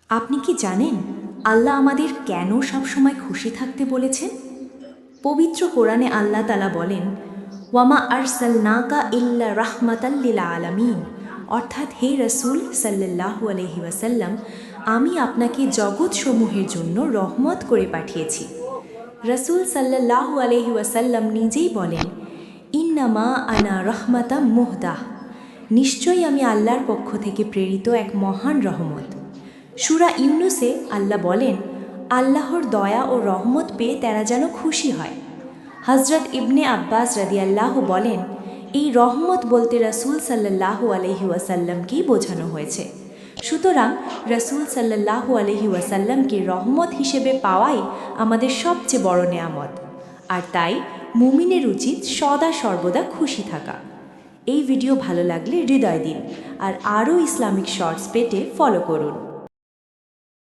আপনি কি জানেন আল্লাহ আমাদের কেন সবসময় খুশি থাকতে বলেছেন? পবিত্র কোরআনে আল্লাহ তাআলা বলেন, ওয়ামা আরসালনাকা ইল্লা রাহমাতাল লিল আলামিন, অর্থাৎ হে রাসূল সাল্লাল্লাহু আলাইহি ওয়াসাল্লাম, আমি আপনাকে জগৎসমূহের জন্য রহমত করে পাঠিয়েছি। রাসূল সাল্লাল্লাহু আলাইহি ওয়াসাল্লাম নিজেই বলেন, ইন্নামা আনা রহমাতাম মুহদাহ, নিশ্চয়ই আমি আল্লাহর পক্ষ থেকে প্রেরিত এক মহান রহমত। সূরা ইউনুসে আল্লাহ বলেন, আল্লাহর দয়া ও রহমত পেয়ে তারা যেন খুশি হয়। হযরত ইবনে আব্বাস রাদিয়াল্লাহু বলেন, এই রহমত বলতে রাসূল সাল্লাল্লাহু আলাইহি ওয়াসাল্লামকেই বোঝানো হয়েছে। সুতরাং রাসূল সাল্লাল্লাহু আলাইহি ওয়াসাল্লামকে রহমত হিসেবে পাওয়াই আমাদের সবচেয়ে বড় নেয়ামত। আর তাই মুমিনের উচিত সদা সর্বদা খুশি থাকা। এই ভিডিও ভালো লাগলে হৃদয় দিন আর আরও ইসলামিক শর্টস পেতে ফলো করুন।